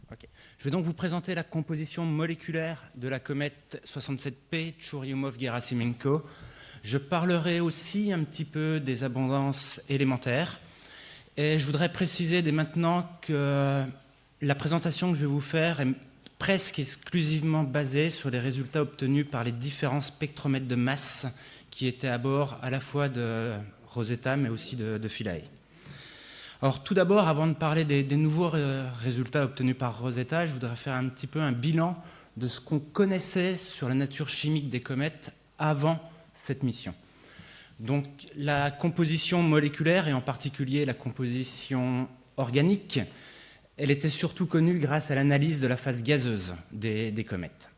Ok. Je vais donc vous présenter la composition moléculaire de la comète 67P Churyumov-Gerasimenko. Je parlerai aussi un petit peu des abondances élémentaires. Et je voudrais préciser dès maintenant que la présentation que je vais vous faire est presque exclusivement basée sur les résultats obtenus par les différents spectromètres de masse qui étaient à bord à la fois de Rosetta mais aussi de Philae. Alors tout d'abord, avant de parler des nouveaux résultats obtenus par Rosetta, je voudrais faire un petit peu un bilan de ce qu'on connaissait sur la nature chimique des comètes avant cette mission. Donc la composition moléculaire, et en particulier la composition organique, elle était surtout connue grâce à l'analyse de la phase gazeuse des comètes.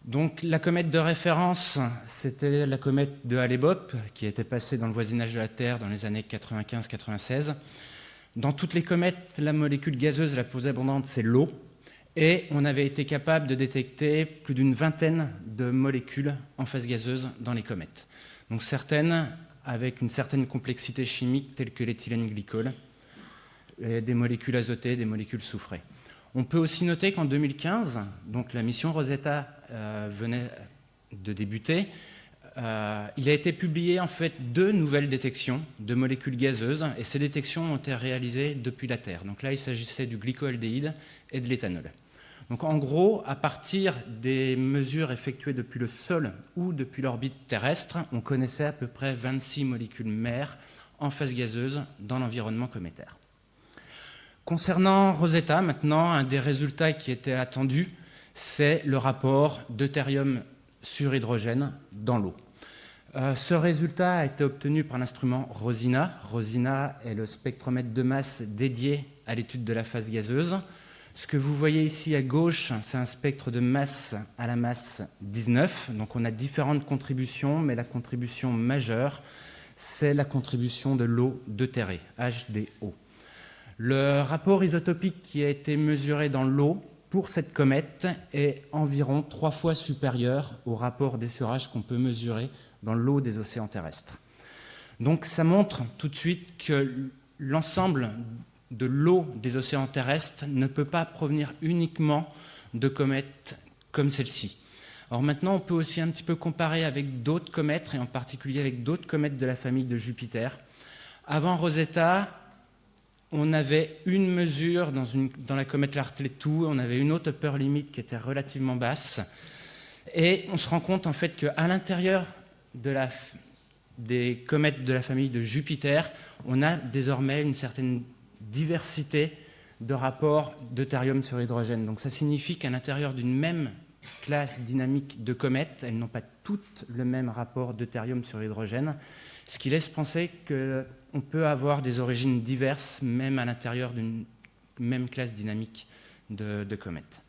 Donc la comète de référence, c'était la comète de Hale-Bopp, qui était passée dans le voisinage de la Terre dans les années 95-96. Dans toutes les comètes, la molécule gazeuse la plus abondante, c'est l'eau. Et on avait été capable de détecter plus d'une vingtaine de molécules en phase gazeuse dans les comètes. Donc certaines avec une certaine complexité chimique, telles que l'éthylène-glycol, des molécules azotées, des molécules soufrées. On peut aussi noter qu'en 2015, donc la mission Rosetta venait de débuter, il a été publié en fait 2 nouvelles détections de molécules gazeuses, et ces détections ont été réalisées depuis la Terre. Donc là, il s'agissait du glycoaldéhyde et de l'éthanol. Donc en gros, à partir des mesures effectuées depuis le sol ou depuis l'orbite terrestre, on connaissait à peu près 26 molécules mères en phase gazeuse dans l'environnement cométaire. Concernant Rosetta, maintenant, un des résultats qui était attendu, c'est le rapport deutérium sur hydrogène dans l'eau. Ce résultat a été obtenu par l'instrument Rosina. Rosina est le spectromètre de masse dédié à l'étude de la phase gazeuse. Ce que vous voyez ici à gauche, c'est un spectre de masse à la masse 19. Donc on a différentes contributions, mais la contribution majeure, c'est la contribution de l'eau deutérée, HDO. Le rapport isotopique qui a été mesuré dans l'eau pour cette comète est environ 3 fois supérieur au rapport d'essurage qu'on peut mesurer dans l'eau des océans terrestres. Donc ça montre tout de suite que l'ensemble de l'eau des océans terrestres ne peut pas provenir uniquement de comètes comme celle-ci. Alors maintenant, on peut aussi un petit peu comparer avec d'autres comètes, et en particulier avec d'autres comètes de la famille de Jupiter. Avant Rosetta, on avait une mesure dans la comète Lartet-2, on avait une autre upper limit qui était relativement basse, et on se rend compte en fait qu'à l'intérieur des comètes de la famille de Jupiter, on a désormais une certaine diversité de rapports deutérium sur hydrogène. Donc ça signifie qu'à l'intérieur d'une même classe dynamique de comètes, elles n'ont pas toutes le même rapport deutérium sur hydrogène, ce qui laisse penser qu'on peut avoir des origines diverses, même à l'intérieur d'une même classe dynamique de comètes.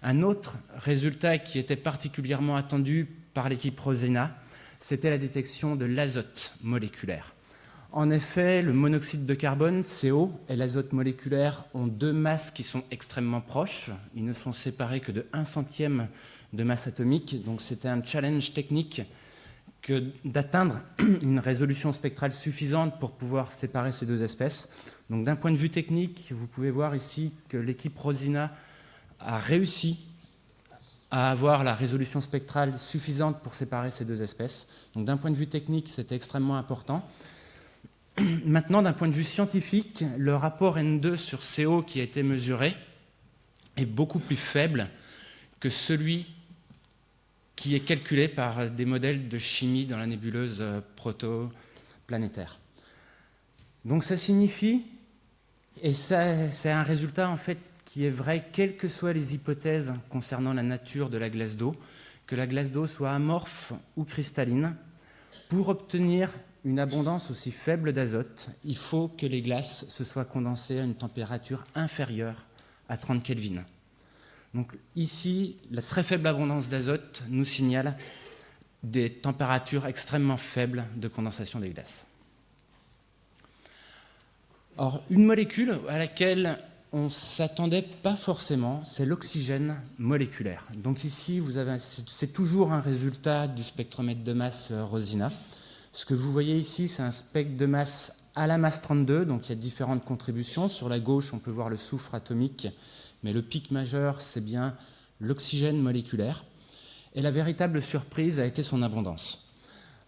Un autre résultat qui était particulièrement attendu par l'équipe Rosina, c'était la détection de l'azote moléculaire. En effet, le monoxyde de carbone, CO, et l'azote moléculaire ont 2 masses qui sont extrêmement proches. Ils ne sont séparés que de 1/100 de masse atomique. Donc c'était un challenge technique que d'atteindre une résolution spectrale suffisante pour pouvoir séparer ces 2 espèces. Donc d'un point de vue technique, vous pouvez voir ici que l'équipe Rosina a réussi à avoir la résolution spectrale suffisante pour séparer ces 2 espèces. Donc d'un point de vue technique, c'était extrêmement important. Maintenant, d'un point de vue scientifique, le rapport N2 sur CO qui a été mesuré est beaucoup plus faible que celui qui est calculé par des modèles de chimie dans la nébuleuse protoplanétaire. Donc ça signifie, et c'est un résultat en fait qui est vrai quelles que soient les hypothèses concernant la nature de la glace d'eau, que la glace d'eau soit amorphe ou cristalline, pour obtenir une abondance aussi faible d'azote, il faut que les glaces se soient condensées à une température inférieure à 30 Kelvin. Donc ici, la très faible abondance d'azote nous signale des températures extrêmement faibles de condensation des glaces. Or, une molécule à laquelle on ne s'attendait pas forcément, c'est l'oxygène moléculaire. Donc ici, c'est toujours un résultat du spectromètre de masse Rosina. Ce que vous voyez ici, c'est un spectre de masse à la masse 32, donc il y a différentes contributions. Sur la gauche, on peut voir le soufre atomique mais le pic majeur, c'est bien l'oxygène moléculaire. Et la véritable surprise a été son abondance.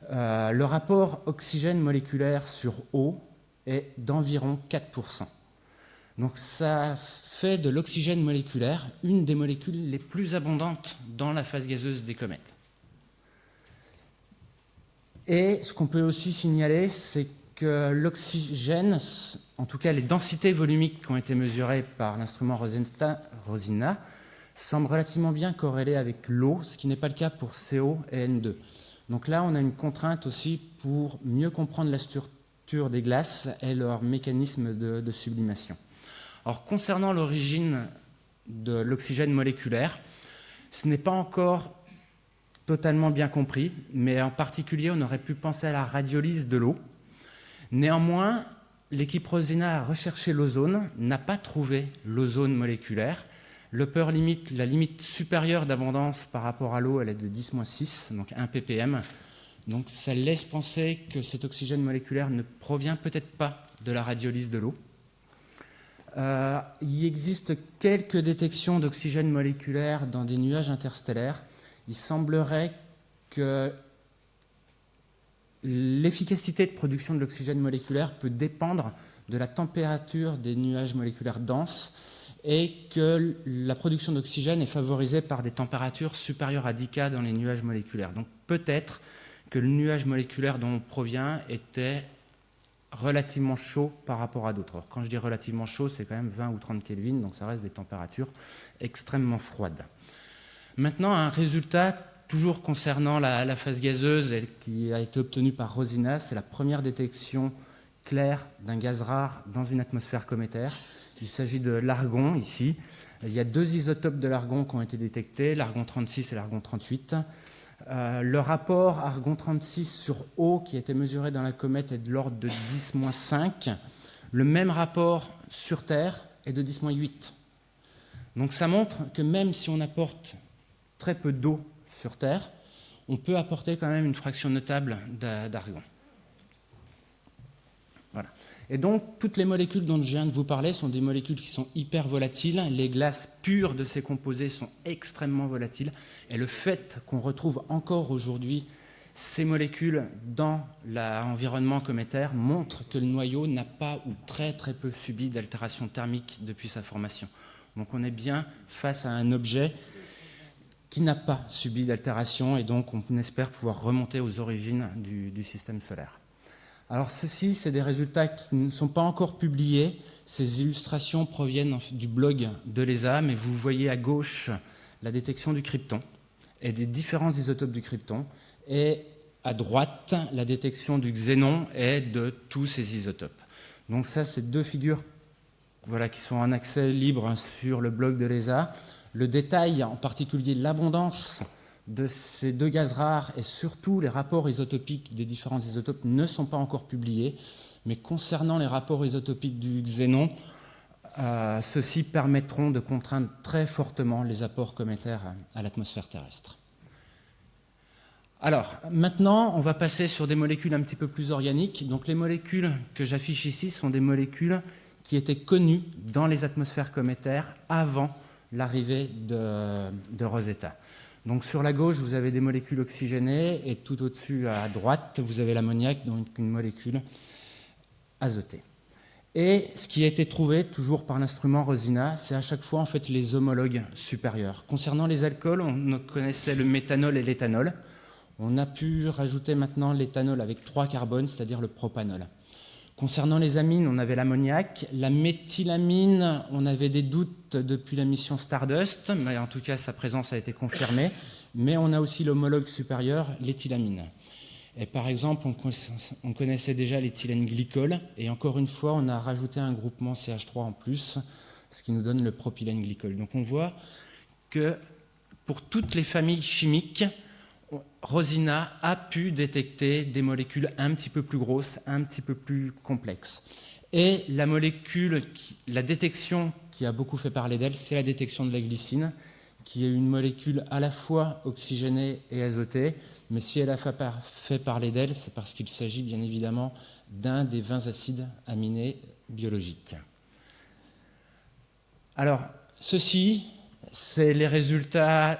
Le rapport oxygène moléculaire sur eau est d'environ 4%. Donc ça fait de l'oxygène moléculaire une des molécules les plus abondantes dans la phase gazeuse des comètes. Et ce qu'on peut aussi signaler, c'est que l'oxygène, en tout cas les densités volumiques qui ont été mesurées par l'instrument Rosina, semblent relativement bien corrélées avec l'eau, ce qui n'est pas le cas pour CO et N2. Donc là, on a une contrainte aussi pour mieux comprendre la structure des glaces et leur mécanisme de sublimation. Alors, concernant l'origine de l'oxygène moléculaire, ce n'est pas encore totalement bien compris, mais en particulier, on aurait pu penser à la radiolyse de l'eau. Néanmoins, l'équipe Rosina a recherché l'ozone, n'a pas trouvé l'ozone moléculaire. L'upper limit, la limite supérieure d'abondance par rapport à l'eau, elle est de 10-6, donc 1 ppm. Donc ça laisse penser que cet oxygène moléculaire ne provient peut-être pas de la radiolyse de l'eau. Il existe quelques détections d'oxygène moléculaire dans des nuages interstellaires. Il semblerait que l'efficacité de production de l'oxygène moléculaire peut dépendre de la température des nuages moléculaires denses et que la production d'oxygène est favorisée par des températures supérieures à 10 K dans les nuages moléculaires. Donc peut-être que le nuage moléculaire dont on provient était relativement chaud par rapport à d'autres. Alors, quand je dis relativement chaud, c'est quand même 20 ou 30 Kelvin, donc ça reste des températures extrêmement froides. Maintenant, un résultat toujours concernant la phase gazeuse et qui a été obtenu par Rosina, c'est la première détection claire d'un gaz rare dans une atmosphère cométaire. Il s'agit de l'argon ici. Il y a 2 isotopes de l'argon qui ont été détectés, l'argon 36 et l'argon 38. Le rapport argon-36 sur eau qui a été mesuré dans la comète est de l'ordre de 10-5. Le même rapport sur Terre est de 10-8. Donc ça montre que même si on apporte très peu d'eau sur Terre, on peut apporter quand même une fraction notable d'argon. Voilà. Et donc, toutes les molécules dont je viens de vous parler sont des molécules qui sont hyper volatiles. Les glaces pures de ces composés sont extrêmement volatiles. Et le fait qu'on retrouve encore aujourd'hui ces molécules dans l'environnement cométaire montre que le noyau n'a pas ou très très peu subi d'altération thermique depuis sa formation. Donc on est bien face à un objet qui n'a pas subi d'altération et donc on espère pouvoir remonter aux origines du système solaire. Alors ceci, c'est des résultats qui ne sont pas encore publiés. Ces illustrations proviennent du blog de l'ESA, mais vous voyez à gauche la détection du krypton et des différents isotopes du krypton, et à droite, la détection du xénon et de tous ces isotopes. Donc ça, c'est 2 figures qui sont en accès libre sur le blog de l'ESA. Le détail, en particulier l'abondance de ces 2 gaz rares et surtout les rapports isotopiques des différents isotopes ne sont pas encore publiés, mais concernant les rapports isotopiques du xénon, ceux-ci permettront de contraindre très fortement les apports cométaires à l'atmosphère terrestre. Alors, maintenant, on va passer sur des molécules un petit peu plus organiques. Donc les molécules que j'affiche ici sont des molécules qui étaient connues dans les atmosphères cométaires avant l'arrivée de Rosetta. Donc sur la gauche, vous avez des molécules oxygénées et tout au-dessus à droite, vous avez l'ammoniac, donc une molécule azotée. Et ce qui a été trouvé, toujours par l'instrument Rosina, c'est à chaque fois en fait les homologues supérieurs. Concernant les alcools, on connaissait le méthanol et l'éthanol. On a pu rajouter maintenant l'éthanol avec 3 carbones, c'est-à-dire le propanol. Concernant les amines, on avait l'ammoniac. La méthylamine, on avait des doutes depuis la mission Stardust, mais en tout cas, sa présence a été confirmée. Mais on a aussi l'homologue supérieur, l'éthylamine. Et par exemple, on connaissait déjà l'éthylène glycol, et encore une fois, on a rajouté un groupement CH3 en plus, ce qui nous donne le propylène glycol. Donc on voit que pour toutes les familles chimiques, Rosina a pu détecter des molécules un petit peu plus grosses, un petit peu plus complexes. Et la détection qui a beaucoup fait parler d'elle, c'est la détection de la glycine, qui est une molécule à la fois oxygénée et azotée, mais si elle a fait parler d'elle, c'est parce qu'il s'agit bien évidemment d'un des 20 acides aminés biologiques. Alors, Ceci, c'est les résultats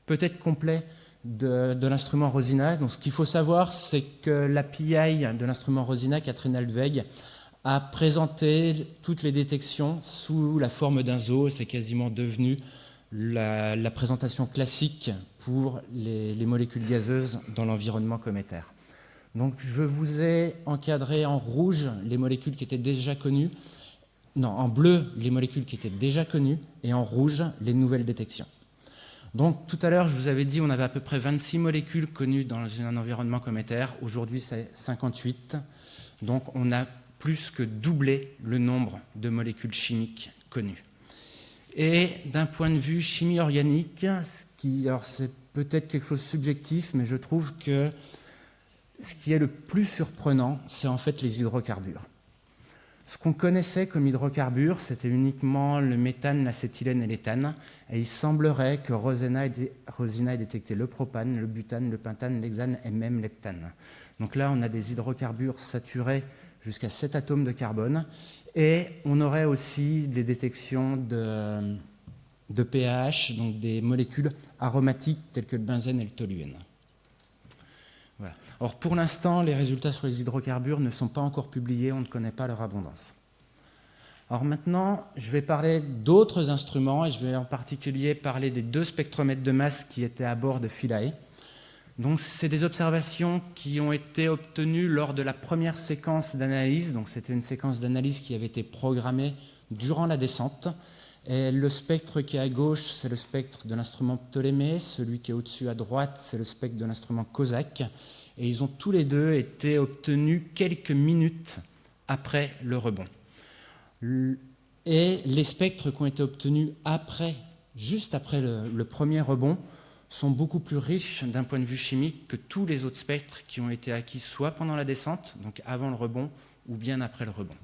peut-être complets de l'instrument Rosina. Donc, ce qu'il faut savoir, c'est que l'API de l'instrument Rosina, Catherine Alveg, a présenté toutes les détections sous la forme d'un zoo. C'est quasiment devenu la présentation classique pour les molécules gazeuses dans l'environnement cométaire. Donc, je vous ai encadré en rouge les molécules qui étaient déjà connues, non, en bleu les molécules qui étaient déjà connues, et en rouge les nouvelles détections. Donc, tout à l'heure, je vous avais dit on avait à peu près 26 molécules connues dans un environnement cométaire. Aujourd'hui, c'est 58. Donc, on a plus que doublé le nombre de molécules chimiques connues. Et d'un point de vue chimie organique, alors c'est peut-être quelque chose de subjectif, mais je trouve que ce qui est le plus surprenant, c'est en fait les hydrocarbures. Ce qu'on connaissait comme hydrocarbures, c'était uniquement le méthane, l'acétylène et l'éthane. Et il semblerait que Rosina ait détecté le propane, le butane, le pentane, l'hexane et même l'heptane. Donc là, on a des hydrocarbures saturés jusqu'à 7 atomes de carbone. Et on aurait aussi des détections de pH, donc des molécules aromatiques telles que le benzène et le toluène. Voilà. Or, pour l'instant, les résultats sur les hydrocarbures ne sont pas encore publiés, on ne connaît pas leur abondance. Alors maintenant, je vais parler d'autres instruments, et je vais en particulier parler des 2 spectromètres de masse qui étaient à bord de Philae. Donc, c'est des observations qui ont été obtenues lors de la première séquence d'analyse. Donc, c'était une séquence d'analyse qui avait été programmée durant la descente. Et le spectre qui est à gauche, c'est le spectre de l'instrument Ptolémée. Celui qui est au-dessus à droite, c'est le spectre de l'instrument Cosaque. Et ils ont tous les deux été obtenus quelques minutes après le rebond. Et les spectres qui ont été obtenus juste après le premier rebond, sont beaucoup plus riches d'un point de vue chimique que tous les autres spectres qui ont été acquis soit pendant la descente, donc avant le rebond, ou bien après le rebond.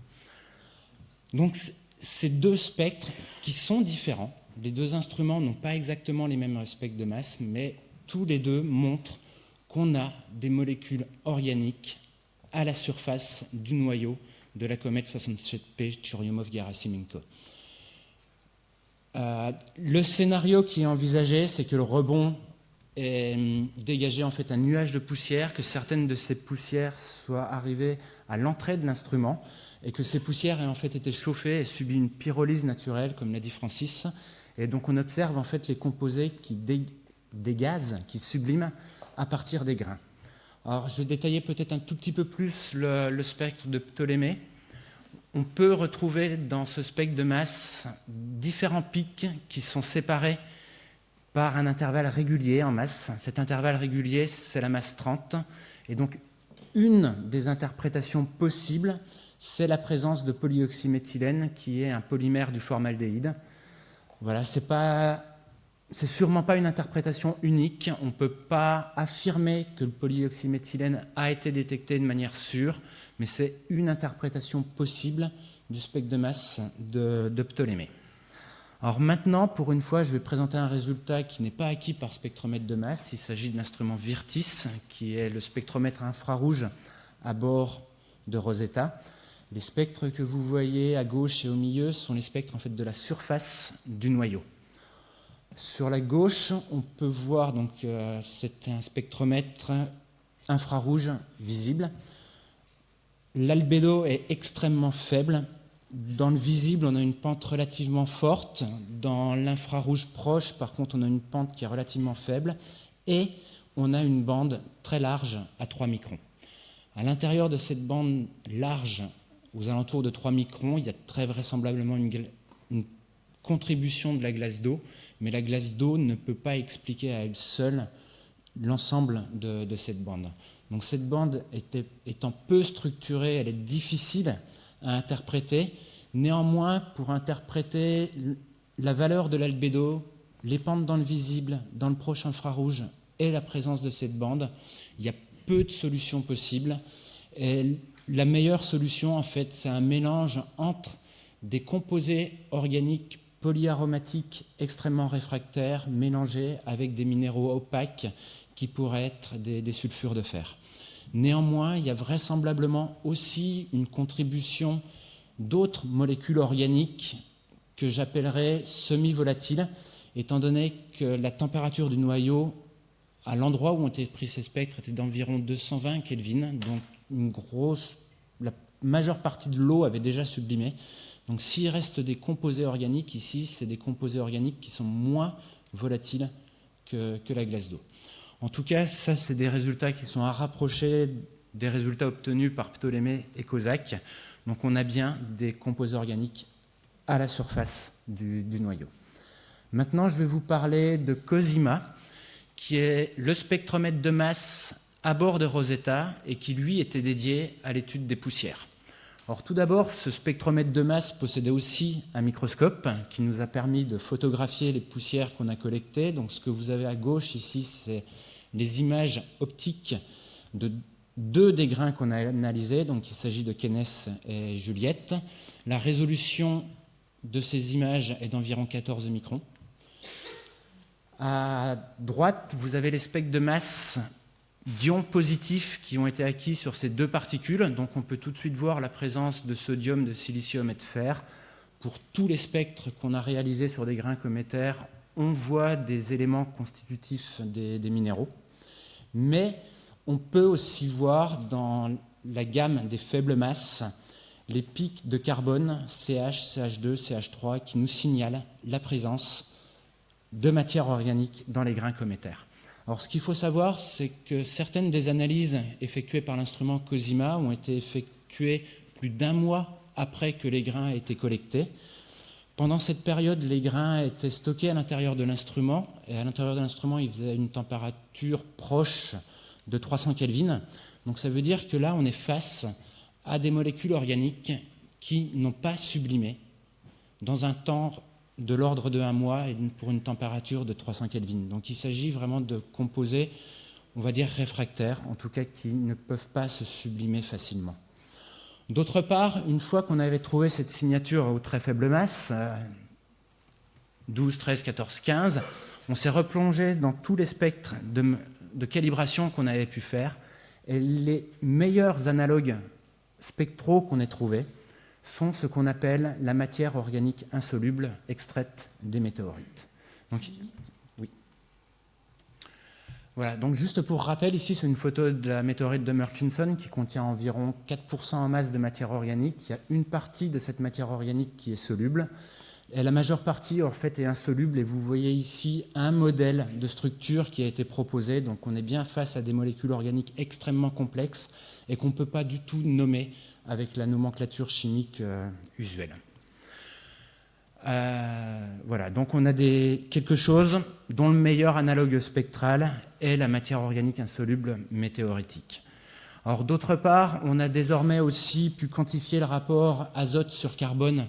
Donc, ces 2 spectres qui sont différents, les 2 instruments n'ont pas exactement les mêmes spectres de masse, mais tous les 2 montrent qu'on a des molécules organiques à la surface du noyau de la comète 67P Churyumov-Gerasimenko. Le scénario qui est envisagé, c'est que le rebond ait dégagé en fait un nuage de poussière, que certaines de ces poussières soient arrivées à l'entrée de l'instrument, et que ces poussières aient en fait été chauffées et subi une pyrolyse naturelle, comme l'a dit Francis. Et donc on observe en fait les composés qui dégazent, qui subliment à partir des grains. Alors je vais détailler peut-être un tout petit peu plus le spectre de Ptolémée. On peut retrouver dans ce spectre de masse différents pics qui sont séparés par un intervalle régulier en masse. Cet intervalle régulier, c'est la masse 30. Et donc, une des interprétations possibles, c'est la présence de polyoxyméthylène, qui est un polymère du formaldéhyde. Voilà, c'est sûrement pas une interprétation unique. On ne peut pas affirmer que le polyoxyméthylène a été détecté de manière sûre, mais c'est une interprétation possible du spectre de masse de Ptolémée. Alors maintenant, pour une fois, je vais présenter un résultat qui n'est pas acquis par spectromètre de masse. Il s'agit de l'instrument Virtis, qui est le spectromètre infrarouge à bord de Rosetta. Les spectres que vous voyez à gauche et au milieu sont les spectres en fait, de la surface du noyau. Sur la gauche, on peut voir, donc, c'est un spectromètre infrarouge visible. L'albédo est extrêmement faible. Dans le visible, on a une pente relativement forte. Dans l'infrarouge proche, par contre, on a une pente qui est relativement faible. Et on a une bande très large à 3 microns. À l'intérieur de cette bande large, aux alentours de 3 microns, il y a très vraisemblablement une contribution de la glace d'eau, mais la glace d'eau ne peut pas expliquer à elle seule l'ensemble de cette bande. Donc cette bande étant peu structurée, elle est difficile à interpréter. Néanmoins, pour interpréter la valeur de l'albédo, les pentes dans le visible, dans le proche infrarouge et la présence de cette bande, il y a peu de solutions possibles. Et la meilleure solution, en fait, c'est un mélange entre des composés organiques polyaromatiques extrêmement réfractaires mélangés avec des minéraux opaques qui pourraient être des sulfures de fer. Néanmoins, il y a vraisemblablement aussi une contribution d'autres molécules organiques que j'appellerais semi-volatiles, étant donné que la température du noyau à l'endroit où ont été pris ces spectres était d'environ 220 Kelvin, donc la majeure partie de l'eau avait déjà sublimé. Donc s'il reste des composés organiques ici, c'est des composés organiques qui sont moins volatiles que la glace d'eau. En tout cas, ça c'est des résultats qui sont à rapprocher des résultats obtenus par Ptolémée et Kozak. Donc on a bien des composés organiques à la surface du noyau. Maintenant, je vais vous parler de COSIMA, qui est le spectromètre de masse à bord de Rosetta et qui, lui, était dédié à l'étude des poussières. Alors, tout d'abord, ce spectromètre de masse possédait aussi un microscope qui nous a permis de photographier les poussières qu'on a collectées. Donc, ce que vous avez à gauche ici, c'est les images optiques de 2 des grains qu'on a analysés. Donc, il s'agit de Keynes et Juliette. La résolution de ces images est d'environ 14 microns. À droite, vous avez les spectres de masse d'ions positifs qui ont été acquis sur ces 2 particules. Donc on peut tout de suite voir la présence de sodium, de silicium et de fer. Pour tous les spectres qu'on a réalisés sur des grains cométaires, on voit des éléments constitutifs des minéraux. Mais on peut aussi voir dans la gamme des faibles masses les pics de carbone CH, CH2, CH3 qui nous signalent la présence de matière organique dans les grains cométaires. Alors, ce qu'il faut savoir, c'est que certaines des analyses effectuées par l'instrument COSIMA ont été effectuées plus d'1 mois après que les grains aient été collectés. Pendant cette période, les grains étaient stockés à l'intérieur de l'instrument, et à l'intérieur de l'instrument, il faisait une température proche de 300 Kelvin. Donc, ça veut dire que là, on est face à des molécules organiques qui n'ont pas sublimé dans un temps de l'ordre de 1 mois et pour une température de 300 Kelvin. Donc il s'agit vraiment de composés, on va dire réfractaires, en tout cas qui ne peuvent pas se sublimer facilement. D'autre part, une fois qu'on avait trouvé cette signature aux très faibles masses, 12, 13, 14, 15, on s'est replongé dans tous les spectres de calibration qu'on avait pu faire, et les meilleurs analogues spectraux qu'on ait trouvés sont ce qu'on appelle la matière organique insoluble extraite des météorites. Donc, oui. Voilà, donc juste pour rappel, ici c'est une photo de la météorite de Murchison qui contient environ 4% en masse de matière organique. Il y a une partie de cette matière organique qui est soluble, et la majeure partie en fait est insoluble, et vous voyez ici un modèle de structure qui a été proposé. Donc on est bien face à des molécules organiques extrêmement complexes et qu'on ne peut pas du tout nommer avec la nomenclature chimique usuelle. Voilà, donc on a quelque chose dont le meilleur analogue spectral est la matière organique insoluble météoritique. Alors d'autre part, on a désormais aussi pu quantifier le rapport azote sur carbone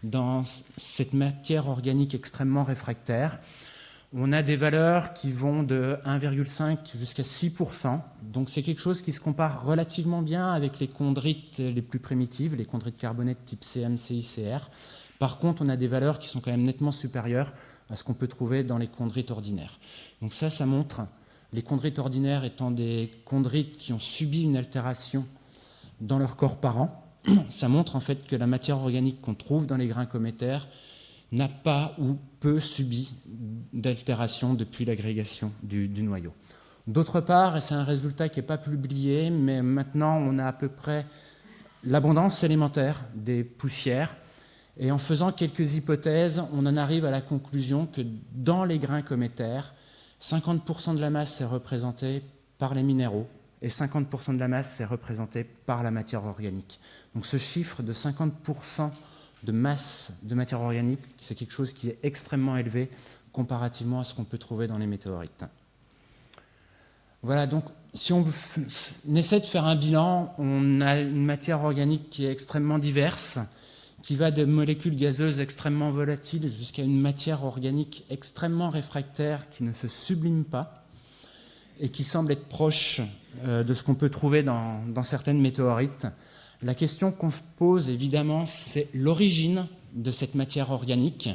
dans cette matière organique extrêmement réfractaire. On a des valeurs qui vont de 1,5 jusqu'à 6%. Donc c'est quelque chose qui se compare relativement bien avec les chondrites les plus primitives, les chondrites carbonées de type CM, CICR. Par contre, on a des valeurs qui sont quand même nettement supérieures à ce qu'on peut trouver dans les chondrites ordinaires. Donc ça montre, les chondrites ordinaires étant des chondrites qui ont subi une altération dans leur corps parent, ça montre en fait que la matière organique qu'on trouve dans les grains cométaires n'a pas ou peu subi d'altération depuis l'agrégation du noyau. D'autre part, et c'est un résultat qui n'est pas publié, mais maintenant on a à peu près l'abondance élémentaire des poussières, et en faisant quelques hypothèses, on en arrive à la conclusion que dans les grains cométaires, 50% de la masse est représentée par les minéraux, et 50% de la masse est représentée par la matière organique. Donc ce chiffre de 50% de masse de matière organique, c'est quelque chose qui est extrêmement élevé comparativement à ce qu'on peut trouver dans les météorites. Voilà, donc si on essaie de faire un bilan, on a une matière organique qui est extrêmement diverse, qui va de molécules gazeuses extrêmement volatiles jusqu'à une matière organique extrêmement réfractaire qui ne se sublime pas et qui semble être proche de ce qu'on peut trouver dans certaines météorites. La question qu'on se pose, évidemment, c'est l'origine de cette matière organique.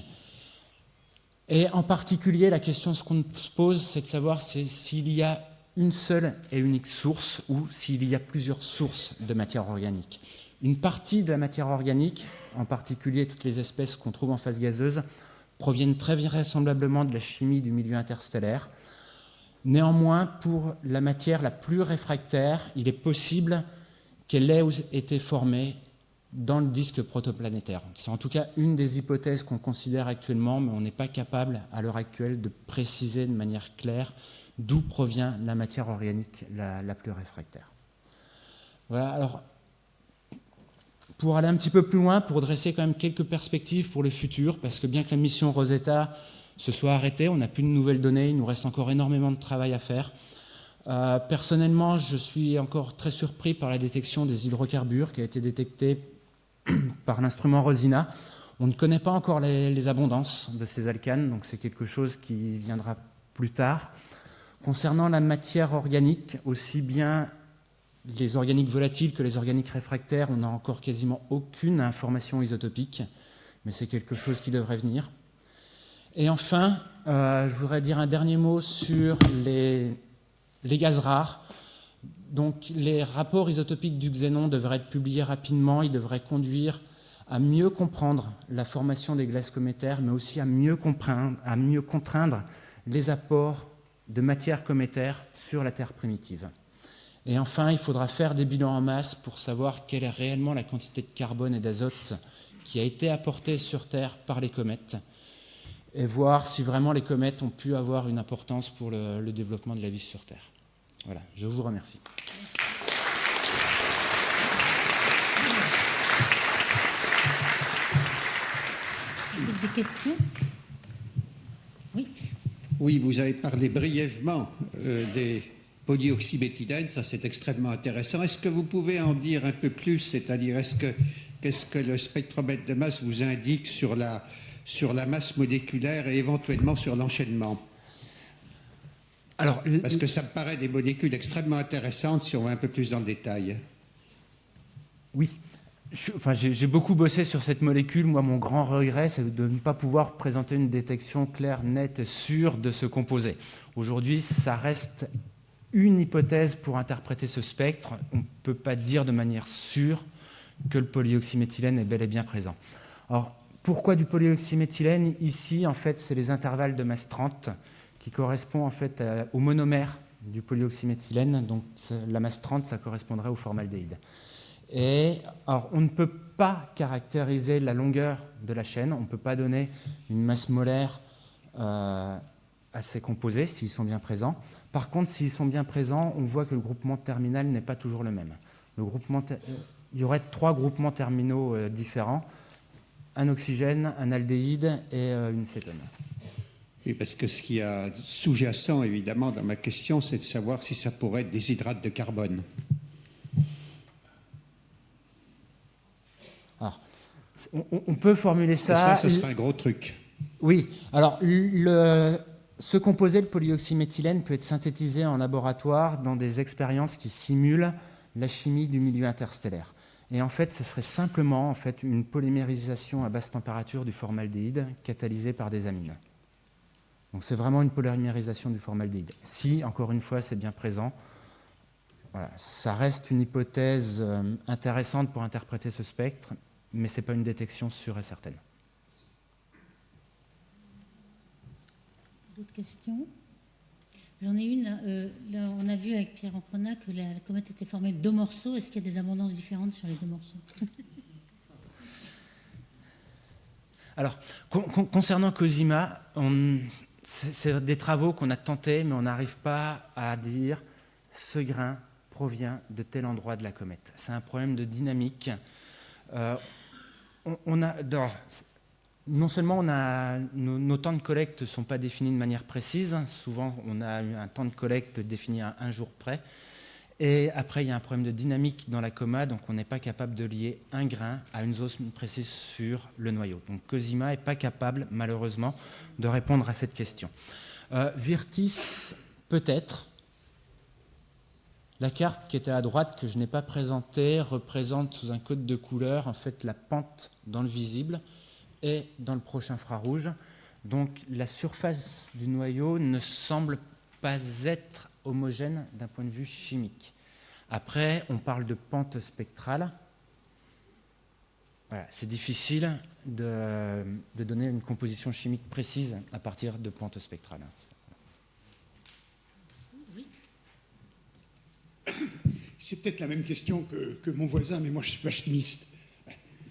Et en particulier, la question qu'on se pose, c'est de savoir s'il y a une seule et unique source ou s'il y a plusieurs sources de matière organique. Une partie de la matière organique, en particulier toutes les espèces qu'on trouve en phase gazeuse, proviennent très vraisemblablement de la chimie du milieu interstellaire. Néanmoins, pour la matière la plus réfractaire, il est possible qu'elle ait été formée dans le disque protoplanétaire. C'est en tout cas une des hypothèses qu'on considère actuellement, mais on n'est pas capable à l'heure actuelle de préciser de manière claire d'où provient la matière organique la plus réfractaire. Voilà, alors, pour aller un petit peu plus loin, pour dresser quand même quelques perspectives pour le futur, parce que bien que la mission Rosetta se soit arrêtée, on n'a plus de nouvelles données, il nous reste encore énormément de travail à faire. Personnellement, je suis encore très surpris par la détection des hydrocarbures qui a été détectée par l'instrument Rosina. On ne connaît pas encore les abondances de ces alcanes, donc c'est quelque chose qui viendra plus tard. Concernant la matière organique, aussi bien les organiques volatiles que les organiques réfractaires, on n'a encore quasiment aucune information isotopique, mais c'est quelque chose qui devrait venir. Et enfin, je voudrais dire un dernier mot sur les gaz rares. Donc, les rapports isotopiques du xénon devraient être publiés rapidement. Ils devraient conduire à mieux comprendre la formation des glaces cométaires, mais aussi à mieux contraindre les apports de matière cométaire sur la Terre primitive. Et enfin, il faudra faire des bilans en masse pour savoir quelle est réellement la quantité de carbone et d'azote qui a été apportée sur Terre par les comètes, et voir si vraiment les comètes ont pu avoir une importance pour le développement de la vie sur Terre. Voilà, je vous remercie. Des questions ? Oui. Oui, vous avez parlé brièvement des polyoxyméthylènes, ça c'est extrêmement intéressant. Est-ce que vous pouvez en dire un peu plus, c'est-à-dire qu'est-ce que le spectromètre de masse vous indique sur la masse moléculaire et éventuellement sur l'enchaînement? Parce que ça me paraît des molécules extrêmement intéressantes si on va un peu plus dans le détail. Oui. J'ai beaucoup bossé sur cette molécule. Moi, mon grand regret, c'est de ne pas pouvoir présenter une détection claire, nette et sûre de ce composé. Aujourd'hui, ça reste une hypothèse pour interpréter ce spectre. On ne peut pas dire de manière sûre que le polyoxyméthylène est bel et bien présent. Alors, pourquoi du polyoxyméthylène? Ici, en fait, c'est les intervalles de masse 30 qui correspondent en fait au monomère du polyoxyméthylène. Donc, la masse 30, ça correspondrait au formaldéhyde. Et alors, on ne peut pas caractériser la longueur de la chaîne, on ne peut pas donner une masse molaire à ces composés s'ils sont bien présents. Par contre, s'ils sont bien présents, on voit que le groupement terminal n'est pas toujours le même. Il y aurait 3 groupements terminaux différents, un oxygène, un aldéhyde et une cétone. Oui, parce que ce qui est sous-jacent, évidemment, dans ma question, c'est de savoir si ça pourrait être des hydrates de carbone. Alors, on peut formuler ça. Et ça, ce serait un gros truc. Oui. Alors, ce composé, le polyoxyméthylène, peut être synthétisé en laboratoire dans des expériences qui simulent la chimie du milieu interstellaire. Et en fait, ce serait simplement une polymérisation à basse température du formaldéhyde catalysée par des amines. Donc, c'est vraiment une polymérisation du formaldéhyde. Si, encore une fois, c'est bien présent, voilà, ça reste une hypothèse intéressante pour interpréter ce spectre, mais ce n'est pas une détection sûre et certaine. D'autres questions? J'en ai une. Là, on a vu avec Pierre Ancrona que la comète était formée de 2 morceaux. Est-ce qu'il y a des abondances différentes sur les 2 morceaux? Alors, concernant Cosima, c'est des travaux qu'on a tentés, mais on n'arrive pas à dire ce grain provient de tel endroit de la comète. C'est un problème de dynamique. Non seulement nos temps de collecte ne sont pas définis de manière précise, souvent on a un temps de collecte défini à 1 jour près, et après il y a un problème de dynamique dans la coma, donc on n'est pas capable de lier un grain à une zone précise sur le noyau. Donc Cosima n'est pas capable, malheureusement, de répondre à cette question. Virtis, peut-être. La carte qui était à droite, que je n'ai pas présentée, représente sous un code de couleur en fait la pente dans le visible et dans le proche infrarouge. Donc la surface du noyau ne semble pas être homogène d'un point de vue chimique. Après, on parle de pente spectrale. Voilà, c'est difficile de donner une composition chimique précise à partir de pointes spectrales. Oui. C'est peut-être la même question que mon voisin, mais moi je ne suis pas chimiste.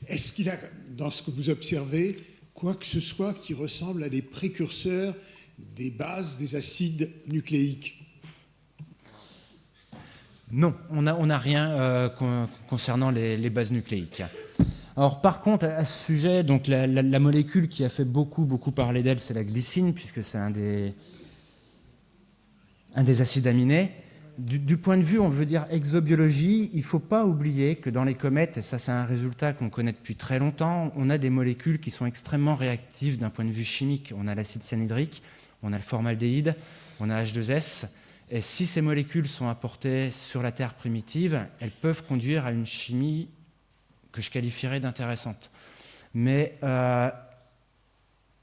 Est-ce qu'il y a, dans ce que vous observez, quoi que ce soit qui ressemble à des précurseurs des bases des acides nucléiques? Non, on n'a rien concernant les bases nucléiques. Alors par contre, à ce sujet, donc la molécule qui a fait beaucoup parler d'elle, c'est la glycine, puisque c'est un des acides aminés. Du point de vue, on veut dire exobiologie, il ne faut pas oublier que dans les comètes, et ça c'est un résultat qu'on connaît depuis très longtemps, on a des molécules qui sont extrêmement réactives d'un point de vue chimique. On a l'acide cyanhydrique, on a le formaldéhyde, on a H2S. Et si ces molécules sont apportées sur la Terre primitive, elles peuvent conduire à une chimie que je qualifierais d'intéressante. Mais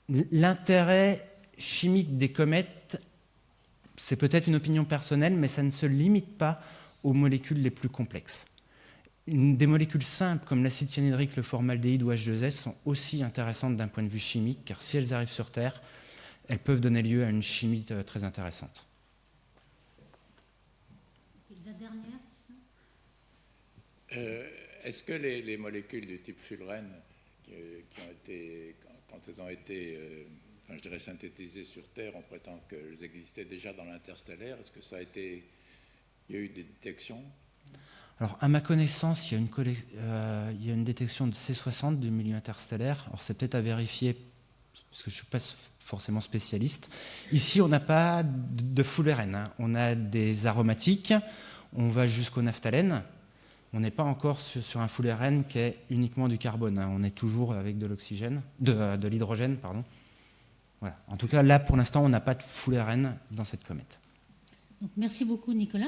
l'intérêt chimique des comètes, c'est peut-être une opinion personnelle, mais ça ne se limite pas aux molécules les plus complexes. Des molécules simples comme l'acide cyanhydrique, le formaldéhyde ou H2S sont aussi intéressantes d'un point de vue chimique, car si elles arrivent sur Terre, elles peuvent donner lieu à une chimie très intéressante. La dernière question. Est-ce que les molécules du type fullerène, qui ont été, quand elles ont été je dirais synthétisées sur Terre, on prétend qu'elles existaient déjà dans l'interstellaire. Est-ce que ça a été... Il y a eu des détections? Alors, à ma connaissance, il y a une détection de C60 du milieu interstellaire. Alors, c'est peut-être à vérifier, parce que je ne suis pas forcément spécialiste. Ici, on n'a pas de fullerène, hein. On a des aromatiques, on va jusqu'au naphtalène. On n'est pas encore sur un fullerène qui est uniquement du carbone, hein. On est toujours avec de l'oxygène, de l'hydrogène, pardon. Voilà. En tout cas, là, pour l'instant, on n'a pas de fullerène dans cette comète. Donc, merci beaucoup, Nicolas.